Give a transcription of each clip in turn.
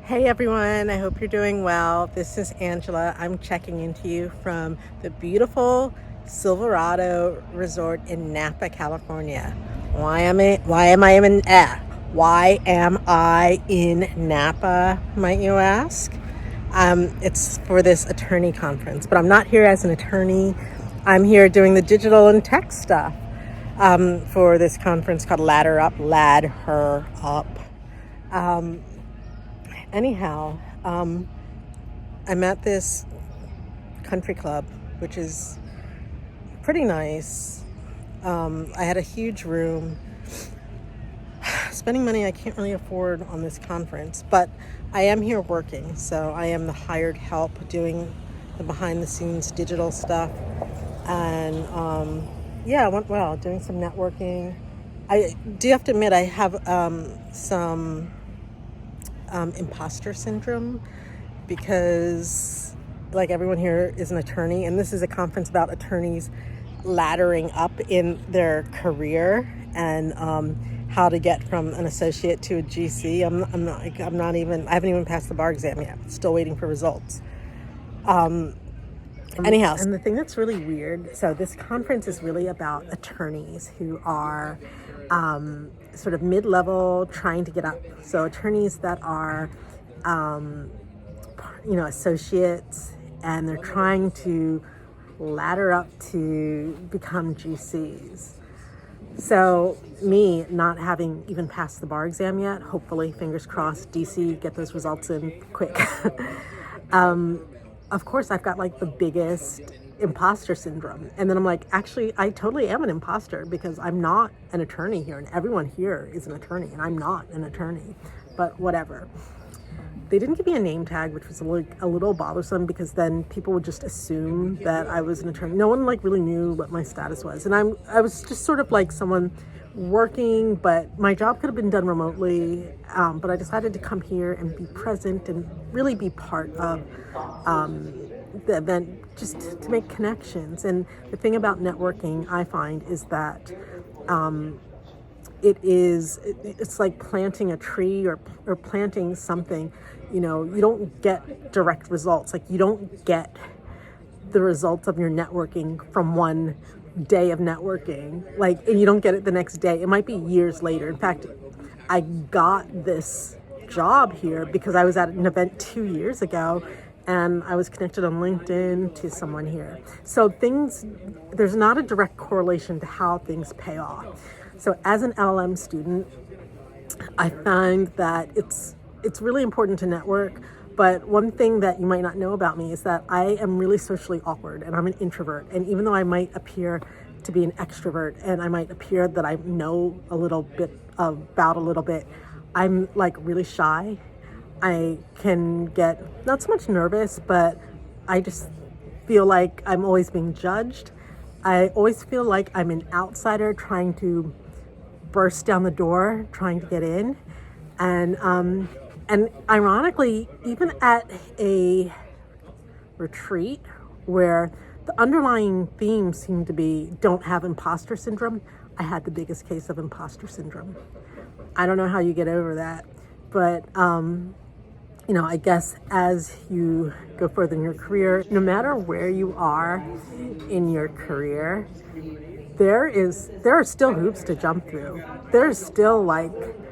Hey everyone, I hope you're doing well. This is Angela. I'm checking into you from the beautiful Silverado Resort in Napa, California. Why am I in Napa, might you ask? It's for this attorney conference, but I'm not here as an attorney. I'm here doing the digital and tech stuff for this conference called LaddHer Up. Anyhow, I'm at this country club, which is pretty nice. I had a huge room. Spending money I can't really afford on this conference, but I am here working, so I am the hired help doing the behind the scenes digital stuff. And yeah, it went well, doing some networking. I do have to admit I have some imposter syndrome because like everyone here is an attorney, and this is a conference about attorneys laddering up in their career and how to get from an associate to a GC. I haven't even passed the bar exam yet. Still waiting for results. Anyhow, and the thing that's really weird, so this conference is really about attorneys who are sort of mid-level trying to get up. So attorneys that are, associates, and they're trying to ladder up to become GCs. So me not having even passed the bar exam yet, hopefully, fingers crossed, DC, get those results in quick. Of course, I've got like the biggest imposter syndrome. And then I'm like, actually, I totally am an imposter because I'm not an attorney here. And everyone here is an attorney and I'm not an attorney, but whatever. They didn't give me a name tag, which was a little bothersome because then people would just assume that I was an attorney. No one like really knew what my status was. And I was just sort of like someone working, but my job could have been done remotely. But I decided to come here and be present and really be part of the event, just to make connections. And the thing about networking, I find, is that it's like planting a tree or planting something. You know, you don't get direct results. Like you don't get the results of your networking from one day of networking, and you don't get it the next day. It might be years later. In fact, I got this job here because I was at an event 2 years ago and I was connected on LinkedIn to someone here. So there's not a direct correlation to how things pay off. So as an LLM student, I find that it's really important to network. But one thing that you might not know about me is that I am really socially awkward and I'm an introvert. And even though I might appear to be an extrovert and I might appear that I know a little bit, I'm like really shy. I can get not so much nervous, but I just feel like I'm always being judged. I always feel like I'm an outsider trying to burst down the door, trying to get in. And ironically, even at a retreat where the underlying themes seem to be don't have imposter syndrome, I had the biggest case of imposter syndrome. I don't know how you get over that, but I guess as you go further in your career, no matter where you are in your career, there are still hoops to jump through. There's still like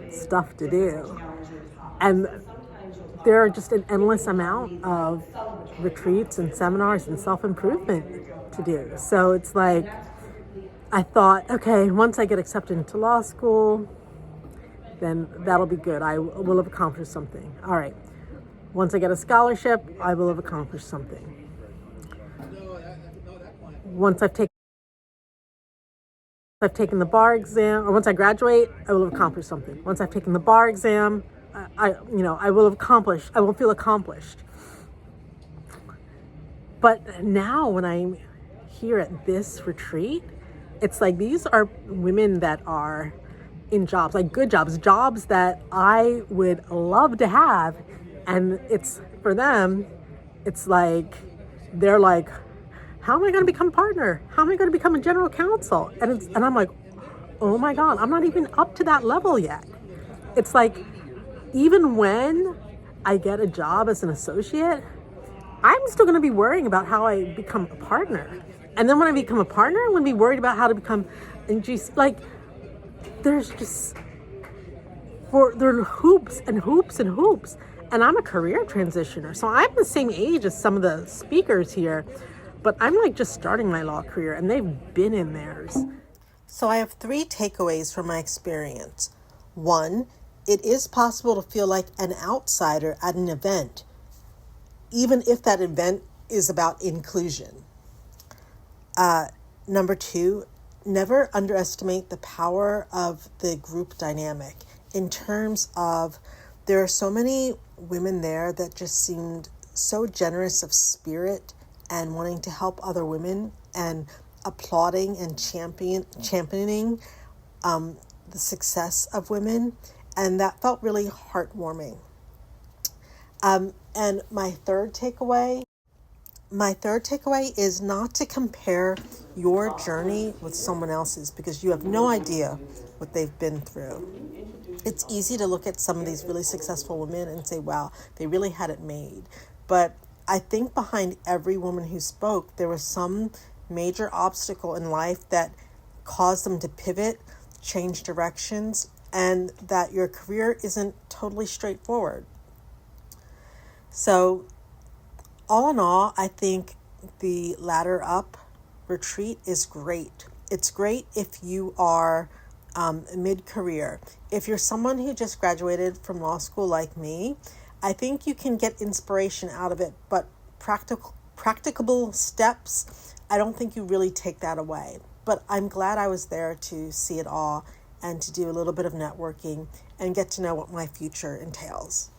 stuff to do. And there are just an endless amount of retreats and seminars and self-improvement to do. So it's like, I thought, okay, once I get accepted into law school, then that'll be good. I will have accomplished something. All right. Once I get a scholarship, I will have accomplished something. Once I've taken the bar exam, or once I graduate, I will have accomplished something. Once I've taken the bar exam, I will feel accomplished. But now when I'm here at this retreat, it's like these are women that are in jobs, like good jobs that I would love to have. And it's for them, it's like, they're like, how am I going to become a partner? How am I going to become a general counsel? And I'm like, oh my God, I'm not even up to that level yet. It's like, even when I get a job as an associate, I'm still going to be worrying about how I become a partner. And then when I become a partner, I'm going to be worried about how to become a GC. Like, there's just, there are hoops and hoops and hoops. And I'm a career transitioner. So I'm the same age as some of the speakers here. But I'm like just starting my law career, and they've been in theirs. So I have 3 takeaways from my experience. 1, it is possible to feel like an outsider at an event, even if that event is about inclusion. Number 2, never underestimate the power of the group dynamic in terms of there are so many women there that just seemed so generous of spirit and wanting to help other women and applauding and championing the success of women. And that felt really heartwarming. And my third takeaway is not to compare your journey with someone else's, because you have no idea what they've been through. It's easy to look at some of these really successful women and say, wow, they really had it made. But I think behind every woman who spoke, there was some major obstacle in life that caused them to pivot, change directions, and that your career isn't totally straightforward. So all in all, I think the LaddHer Up Retreat is great. It's great if you are mid-career. If you're someone who just graduated from law school like me, I think you can get inspiration out of it, but practicable steps, I don't think you really take that away. But I'm glad I was there to see it all and to do a little bit of networking and get to know what my future entails.